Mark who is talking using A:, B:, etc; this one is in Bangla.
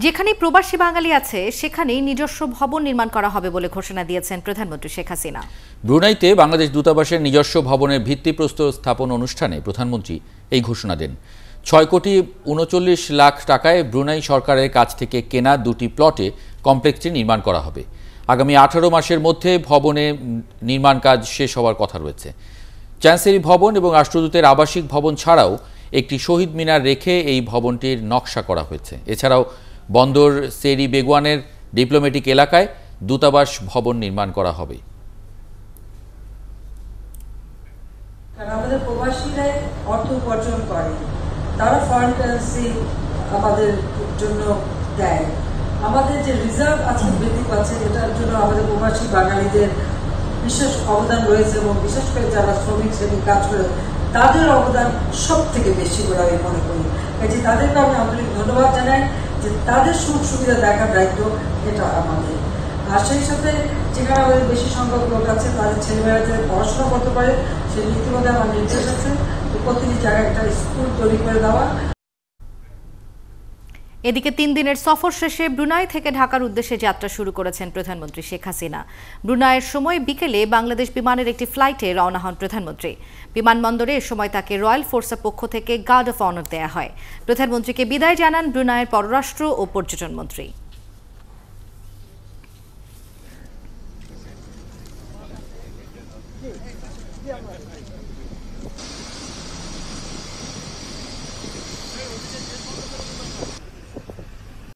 A: যেখানে প্রবাসী বাঙালি আছে সেখানেই নিজস্ব ভবন নির্মাণ করা হবে বলে ঘোষণা দিয়েছেন প্রধানমন্ত্রী শেখ হাসিনা।
B: ব্রুনাইতে বাংলাদেশ দূতাবাসের নিজস্ব ভবনের ভিত্তিপ্রস্তর স্থাপন অনুষ্ঠানে প্রধানমন্ত্রী এই ঘোষণা দেন। ৬,৩৯,০০,০০০ টাকায় ব্রুনাই সরকারের কাছ থেকে কেনা দুটি প্লটে কমপ্লেক্সটি নির্মাণ করা হবে। আগামী ১৮ মাসের মধ্যে ভবনে নির্মাণ কাজ শেষ হওয়ার কথা রয়েছে। চ্যান্সেরি ভবন এবং রাষ্ট্রদূতের আবাসিক ভবন ছাড়াও একটি শহীদ মিনার রেখে এই ভবনটির নকশা করা হয়েছে। এছাড়াও বন্দর সেরি বেগুয়ানের ডিপ্লোম্যাটিক এলাকায় দূতাবাস ভবন নির্মাণ করা হবে।
C: আমাদের প্রবাসীরা অর্থ উপার্জন করে, তারা ফরেন কারেন্সি আমাদের জন্য দেয়। আমাদের যে রিজার্ভ আছে বৃদ্ধি পাচ্ছে, এটার জন্য আমাদের প্রবাসী বাঙালিদের বিশেষ অবদান রয়েছে এবং বিশেষ করে যারা শ্রমিক শ্রেণী কাজ করে তাদের অবদান সব থেকে বেশি বলে আমি মনে করি। যে তাদেরকে আমি আন্তরিক ধন্যবাদ জানাই যে তাদের সুখ সুবিধা দেখার দায়িত্ব এটা আমাদের। আর সেই সাথে যেখানে আমাদের বেশি সংখ্যক লোক আছে তাদের ছেলেমেয়েরা যাতে পড়াশোনা করতে পারে সেই নীতিমধ্যে আমার নির্দেশ আছে প্রতিটি জায়গায় একটা স্কুল তৈরি করে দেওয়া।
A: এদিকে ৩ দিনের সফর শেষে ব্রুনাই থেকে ঢাকার উদ্দেশ্যে যাত্রা শুরু করেছেন প্রধানমন্ত্রী শেখ হাসিনা। ব্রুনাইয়ের সময় বিকেলে বাংলাদেশ বিমানের একটি ফ্লাইটে রওনা হন প্রধানমন্ত্রী। বিমানবন্দরে এ সময় তাকে রয়্যাল ফোর্সের পক্ষ থেকে গার্ড অফ অনার দেয়া হয়। প্রধানমন্ত্রীকে বিদায় জানান ব্রুনাইয়ের পররাষ্ট্র ও পর্যটন মন্ত্রী।